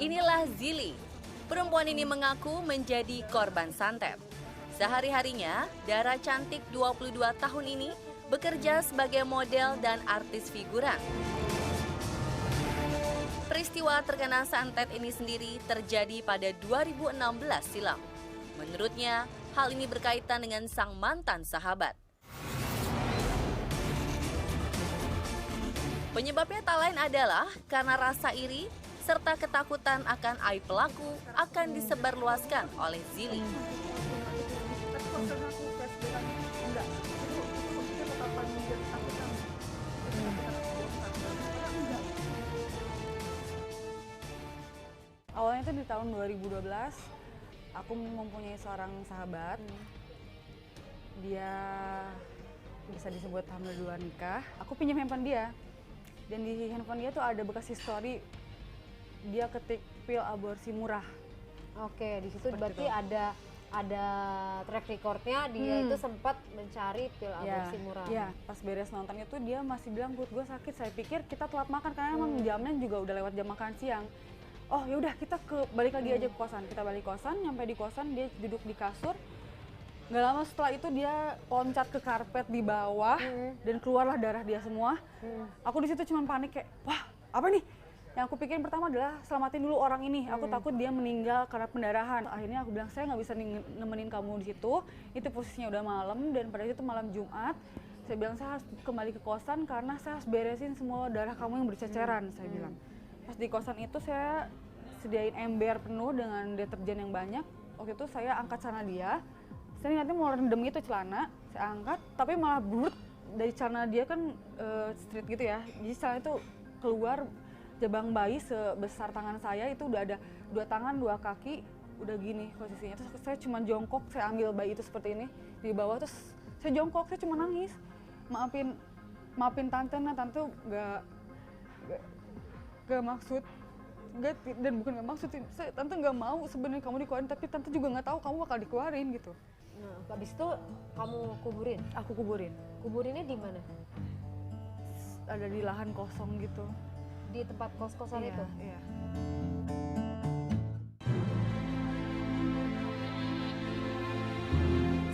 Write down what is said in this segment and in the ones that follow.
Inilah Zili. Perempuan ini mengaku menjadi korban santet. Sehari-harinya, Dara cantik 22 tahun ini bekerja sebagai model dan artis figuran. Peristiwa terkena santet ini sendiri terjadi pada 2016 silam. Menurutnya, hal ini berkaitan dengan sang mantan sahabat. Penyebabnya tak lain adalah karena rasa iri serta ketakutan akan aib pelaku akan disebarluaskan oleh Zili. Awalnya itu di tahun 2012, aku mempunyai seorang sahabat. Dia bisa disebut hamil di luar nikah. Aku pinjam handphone dia. Dan di handphone dia tuh ada bekas history, dia ketik pil aborsi murah. Oke, di situ berarti ada track recordnya dia itu sempat mencari pil aborsi murah. Iya, pas beres nonton itu dia masih bilang perut gue sakit. Saya pikir kita telat makan karena emang jamnya juga udah lewat jam makan siang. Oh yaudah kita balik lagi aja ke kosan. Kita balik kosan, nyampe di kosan dia duduk di kasur. Nggak lama setelah itu dia loncat ke karpet di bawah dan keluarlah darah dia semua. Aku di situ cuma panik kayak, wah apa nih? Yang aku pikirin pertama adalah selamatin dulu orang ini. Aku takut dia meninggal karena pendarahan. Akhirnya aku bilang saya nggak bisa nemenin kamu di situ. Itu posisinya udah malam dan pada itu malam Jumat. Saya bilang saya harus kembali ke kosan karena saya harus beresin semua darah kamu yang berceceran. Saya bilang. Pas di kosan itu saya sediain ember penuh dengan deterjen yang banyak. Waktu itu saya angkat celana dia. Saya niatnya mau rendam itu celana, saya angkat, tapi malah brut dari celana dia kan straight gitu ya. Jadi celana itu keluar jabang bayi sebesar tangan saya, itu udah ada 2 tangan, 2 kaki, udah gini posisinya. Terus saya cuma jongkok, saya ambil bayi itu seperti ini di bawah, terus saya jongkok, saya cuma nangis. Maafin tante, nah tante gak maksud. Dan bukan gak maksud, tante nggak mau sebenarnya kamu dikeluarin, tapi tante juga nggak tahu kamu bakal dikeluarin gitu. Nah, habis itu kamu kuburin? Aku kuburin. Kuburinnya di mana? Ada di lahan kosong gitu. Di tempat kos-kosan itu? Iya.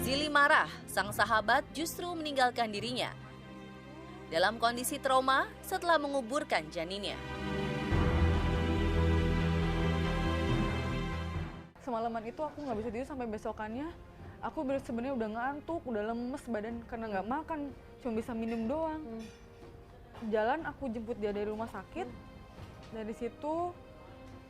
Zili marah, sang sahabat justru meninggalkan dirinya. Dalam kondisi trauma setelah menguburkan janinnya. Semalaman itu aku nggak bisa tidur sampai besokannya. Aku sebenarnya udah ngantuk, udah lemes badan karena nggak makan, cuma bisa minum doang. Jalan aku jemput dia dari rumah sakit. Dari situ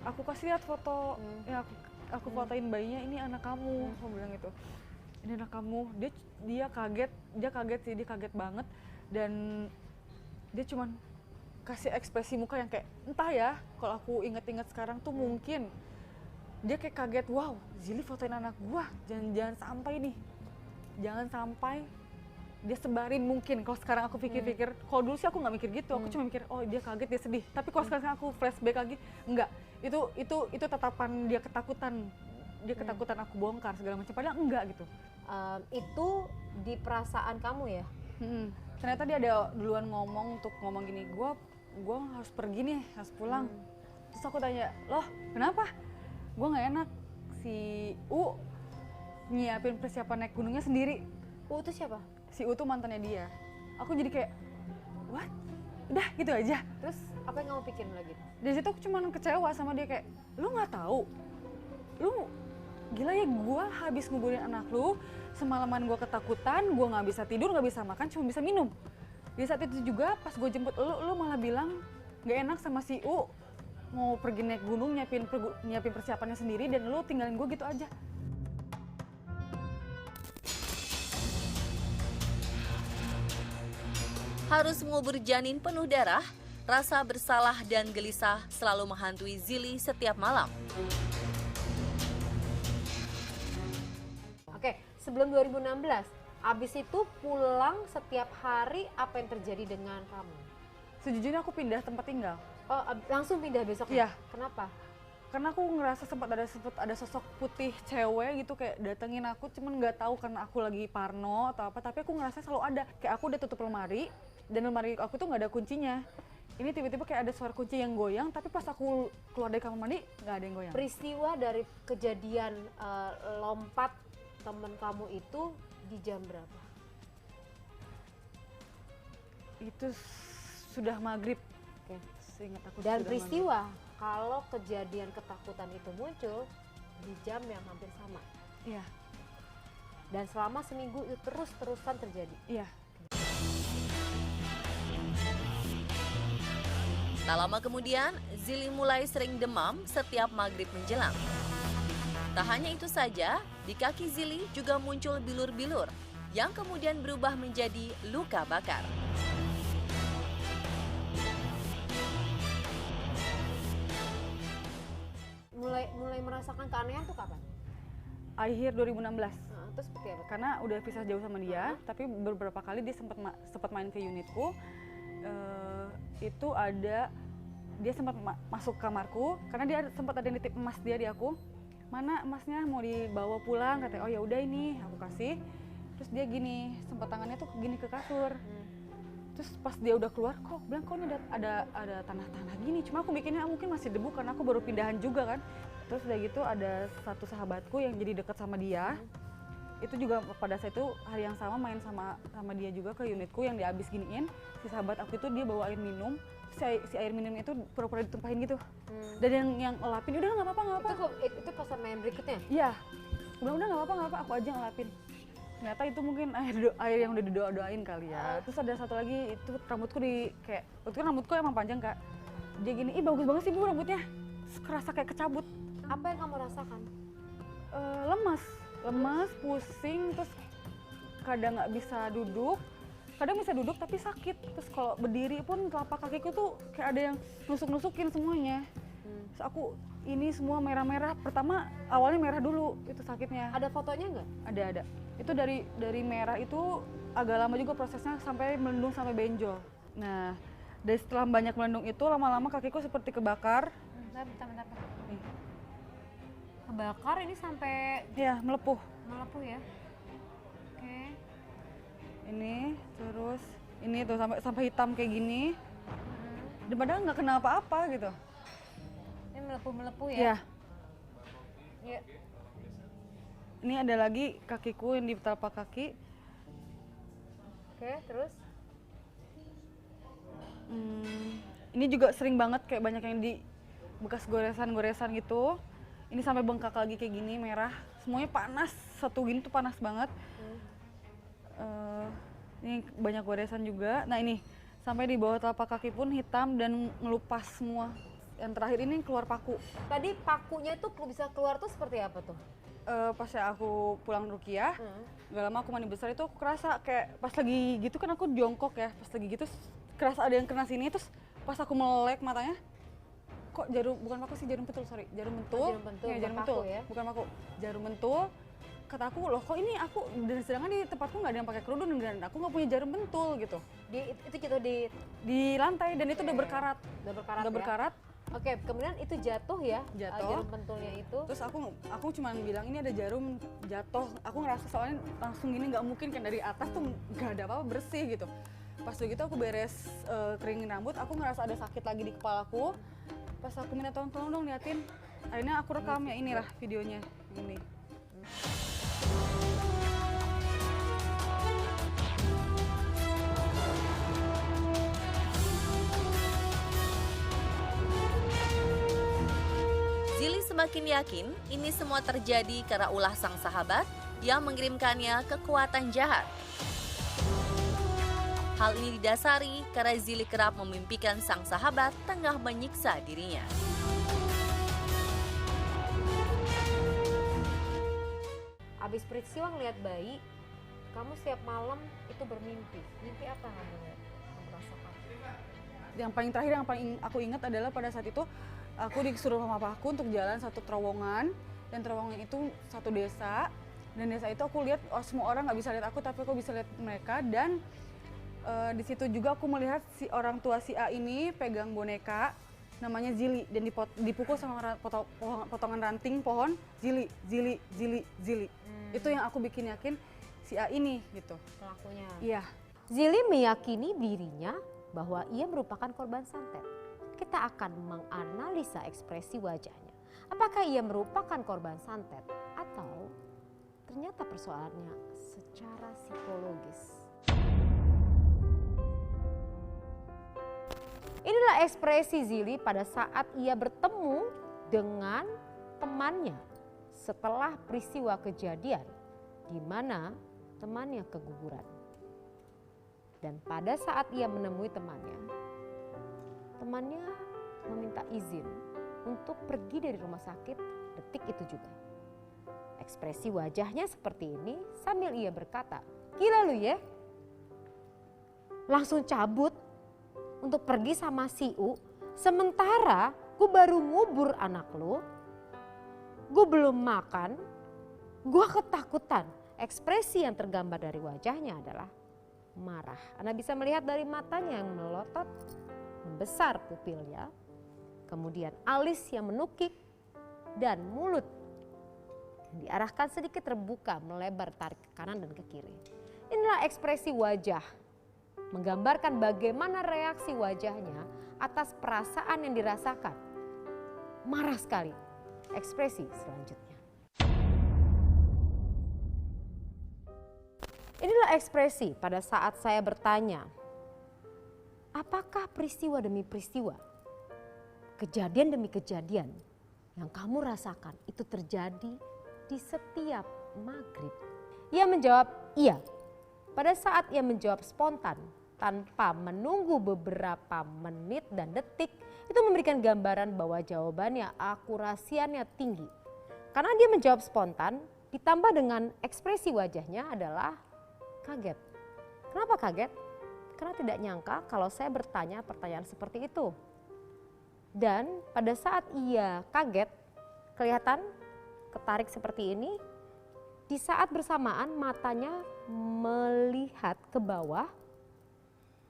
aku kasih lihat foto, ya aku fotoin bayinya, ini anak kamu. Aku bilang gitu, ini anak kamu. Dia kaget sih, dia kaget banget. Dan dia cuman kasih ekspresi muka yang kayak, entah ya, kalau aku inget-inget sekarang tuh mungkin dia kayak kaget, wow, Zili fotoin anak gua, jangan sampai nih, jangan sampai dia sebarin mungkin. Kalau sekarang aku pikir-pikir, kalau dulu sih aku nggak mikir gitu, aku cuma mikir, oh dia kaget, dia sedih. Tapi kalau sekarang aku flashback lagi, enggak, itu tatapan dia ketakutan aku bongkar segala macam, padahal enggak gitu. Itu di perasaan kamu ya? Ternyata dia ada duluan untuk ngomong gini, gua harus pergi nih, harus pulang. Terus aku tanya, loh kenapa? Gue nggak enak, si U nyiapin persiapan naik gunungnya sendiri. U itu siapa? Si U tuh mantannya dia. Aku jadi kayak, what? Udah gitu aja. Terus apa yang kamu pikirin lagi? Dari situ aku cuma kecewa sama dia kayak, lu nggak tahu? Lu gila ya, gue habis nguburin anak lu, semalaman gue ketakutan, gue nggak bisa tidur, nggak bisa makan, cuma bisa minum. Di saat itu juga pas gue jemput lu malah bilang nggak enak sama si U. Mau pergi naik gunung, nyiapin persiapannya sendiri, dan lu tinggalin gue gitu aja. Harus mengubur janin penuh darah, rasa bersalah dan gelisah selalu menghantui Zili setiap malam. Oke, sebelum 2016, abis itu pulang setiap hari, apa yang terjadi dengan kamu? Sejujurnya aku pindah tempat tinggal. Oh, langsung pindah besoknya? Iya. Kenapa? Karena aku ngerasa sempat ada sosok putih cewek gitu kayak datengin aku, cuman nggak tahu karena aku lagi parno atau apa, tapi aku ngerasa selalu ada. Kayak aku udah tutup lemari, dan lemari aku tuh nggak ada kuncinya. ini tiba-tiba kayak ada suara kunci yang goyang, tapi pas aku keluar dari kamar mandi nggak ada yang goyang. Peristiwa dari kejadian lompat temen kamu itu di jam berapa? Itu sudah maghrib. Oke. Seingat aku Dan sudah peristiwa kalau kejadian ketakutan itu muncul di jam yang hampir sama. maghrib. Iya, Dan selama seminggu itu terus-terusan terjadi. iya. Tak lama kemudian, Zili mulai sering demam setiap maghrib menjelang. Tak hanya itu saja, di kaki Zili juga muncul bilur-bilur yang kemudian berubah menjadi luka bakar. Mulai merasakan keanehan tuh kapan? Akhir 2016. Terus seperti apa? Karena udah pisah jauh sama dia, tapi beberapa kali dia sempat main ke unitku. Itu ada dia sempat masuk kamarku karena dia sempat ada nitip emas dia di aku. Mana emasnya, mau dibawa pulang, katanya. Oh ya udah, ini aku kasih. Terus dia gini, sempat tangannya tuh gini ke kasur. Terus pas dia udah keluar, kok bilang kok ini ada tanah-tanah gini. Cuma aku mikirnya mungkin masih debu karena aku baru pindahan juga kan. Terus udah gitu ada satu sahabatku yang jadi deket sama dia. Itu juga pada saat itu hari yang sama main sama dia juga ke unitku yang dia habis giniin. Si sahabat aku itu dia bawa air minum, si air minum itu pura-pura ditumpahin gitu. Dan yang ngelapin, udah nggak apa-apa. Itu pas main berikutnya? Iya, udah nggak apa-apa, aku aja ngelapin. Ternyata itu mungkin air yang udah didoa-doain kali ya. Terus ada satu lagi, itu rambutku waktu itu kan rambutku emang panjang Kak. Dia gini, ih bagus banget sih Bu rambutnya. Terus kerasa kayak kecabut. Apa yang kamu rasakan? Lemas, pusing, terus kadang nggak bisa duduk. Kadang bisa duduk tapi sakit. Terus kalau berdiri pun telapak kakiku tuh kayak ada yang nusuk-nusukin semuanya. Terus aku ini semua merah-merah. Pertama awalnya merah dulu, itu sakitnya. Ada fotonya nggak? Ada. Itu dari merah itu agak lama juga prosesnya sampai melendung sampai benjol. Nah, dari setelah banyak melendung itu lama-lama kakiku seperti kebakar. Bentar. Nih. Kebakar ini sampai Ya, melepuh. ya? Oke. Ini terus ini tuh sampai hitam kayak gini. Dan padahal nggak kena apa-apa gitu. Ini melepuh ya? Ya. Iya. Ini ada lagi kakiku yang di telapak kaki. Oke, terus? Ini juga sering banget kayak banyak yang di bekas goresan-goresan gitu. Ini sampai bengkak lagi kayak gini, merah. Semuanya panas, satu gini tuh panas banget. Ini banyak goresan juga. Nah ini, sampai di bawah telapak kaki pun hitam dan ngelupas semua. Yang terakhir ini keluar paku. Tadi pakunya tuh bisa keluar tuh seperti apa tuh? Pas aku pulang Rukiah, gak lama aku mandi besar itu aku kerasa kayak pas lagi gitu kan aku jongkok ya. Pas lagi gitu kerasa ada yang kena sini, terus pas aku melek matanya, kok bukan paku sih, jarum pentul, sorry. Jarum pentul. Ya, Jarum bukan pentul. paku ya? Bukan paku. Jarum pentul. Kata aku, loh kok ini aku, dan sedangkan di tempatku nggak ada yang pakai kerudung dan aku nggak punya jarum pentul gitu. Itu jatuh Di lantai dan itu udah berkarat. Udah berkarat Udah ya? berkarat. Oke, kemudian itu jatuh ya? Jatuh. Jarum pentulnya itu. Terus aku cuma bilang ini ada jarum jatuh. Aku ngerasa soalnya langsung gini nggak mungkin kan dari atas tuh nggak ada apa-apa, bersih gitu. Pas begitu aku beres keringin rambut, aku ngerasa ada sakit lagi di kepalaku. Pas aku minta tolong dong liatin. Akhirnya aku rekam ya, inilah videonya ini. Zili semakin yakin ini semua terjadi karena ulah sang sahabat yang mengirimkannya kekuatan jahat. Hal ini didasari karena Zili kerap memimpikan sang sahabat tengah menyiksa dirinya. Abis peristiwa ngeliat bayi, kamu setiap malam itu bermimpi. Mimpi apa kamu rasakan? Yang paling terakhir yang paling aku ingat adalah pada saat itu aku disuruh sama papaku untuk jalan satu terowongan, dan terowongan itu satu desa, dan desa itu aku lihat semua orang nggak bisa lihat aku tapi aku bisa lihat mereka. Dan di situ juga aku melihat si orang tua si A ini pegang boneka namanya Zili dan dipukul sama potongan ranting pohon. Zili. Itu yang aku bikin yakin si A ini gitu Pelakunya. iya. Zili meyakini dirinya bahwa ia merupakan korban santet. Kita akan menganalisa ekspresi wajahnya. Apakah ia merupakan korban santet atau ternyata persoalannya secara psikologis. Inilah ekspresi Zili pada saat ia bertemu dengan temannya setelah peristiwa kejadian di mana temannya keguguran. Dan pada saat ia menemui temannya meminta izin untuk pergi dari rumah sakit detik itu juga. Ekspresi wajahnya seperti ini sambil ia berkata, "Gila lu ya, langsung cabut untuk pergi sama si U, sementara gue baru ngubur anak lu, gue belum makan, gue ketakutan." Ekspresi yang tergambar dari wajahnya adalah marah. Anda bisa melihat dari matanya yang melotot, membesar pupilnya, kemudian alis yang menukik, dan mulut yang diarahkan sedikit terbuka, melebar, tarik ke kanan dan ke kiri. Inilah ekspresi wajah, menggambarkan bagaimana reaksi wajahnya atas perasaan yang dirasakan. Marah sekali. Ekspresi selanjutnya. Inilah ekspresi pada saat saya bertanya, apakah peristiwa demi peristiwa, kejadian demi kejadian yang kamu rasakan itu terjadi di setiap maghrib? Ia menjawab iya. Pada saat ia menjawab spontan tanpa menunggu beberapa menit dan detik, itu memberikan gambaran bahwa jawabannya akurasiannya tinggi. Karena dia menjawab spontan ditambah dengan ekspresi wajahnya adalah kaget. Kenapa kaget? Karena tidak nyangka kalau saya bertanya pertanyaan seperti itu. Dan pada saat ia kaget, kelihatan ketarik seperti ini, di saat bersamaan matanya melihat ke bawah,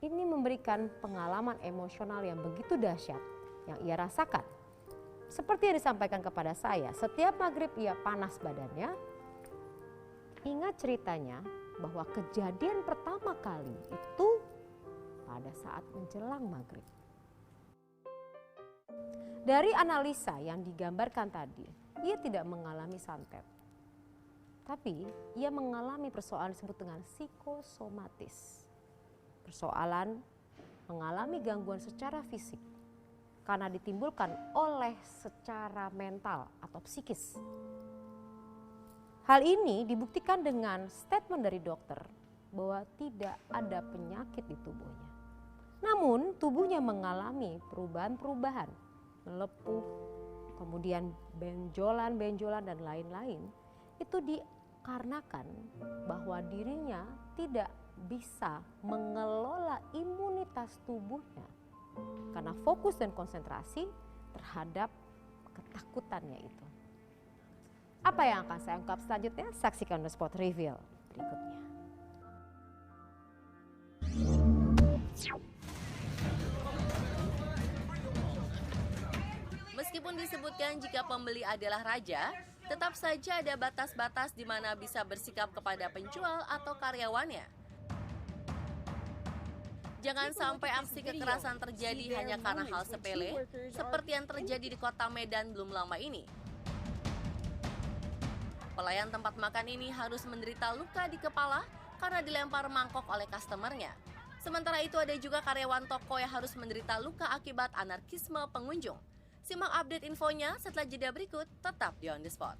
ini memberikan pengalaman emosional yang begitu dahsyat yang ia rasakan. Seperti yang disampaikan kepada saya, setiap maghrib ia panas badannya. Ingat ceritanya bahwa kejadian pertama kali itu pada saat menjelang maghrib. Dari analisa yang digambarkan tadi, ia tidak mengalami santet. Tapi ia mengalami persoalan disebut dengan psikosomatis. Persoalan mengalami gangguan secara fisik karena ditimbulkan oleh secara mental atau psikis. Hal ini dibuktikan dengan statement dari dokter bahwa tidak ada penyakit di tubuhnya. Namun tubuhnya mengalami perubahan-perubahan, melepuh, kemudian benjolan-benjolan dan lain-lain. Itu dikarenakan bahwa dirinya tidak bisa mengelola imunitas tubuhnya karena fokus dan konsentrasi terhadap ketakutannya itu. Apa yang akan saya ungkap selanjutnya? Saksikan The Spot Reveal berikutnya. Meskipun disebutkan jika pembeli adalah raja, tetap saja ada batas-batas di mana bisa bersikap kepada penjual atau karyawannya. Jangan sampai aksi kekerasan terjadi hanya karena hal sepele, seperti yang terjadi di kota Medan belum lama ini. Pelayan tempat makan ini harus menderita luka di kepala karena dilempar mangkok oleh customernya. Sementara itu ada juga karyawan toko yang harus menderita luka akibat anarkisme pengunjung. Simak update infonya setelah jeda berikut, tetap di On The Spot.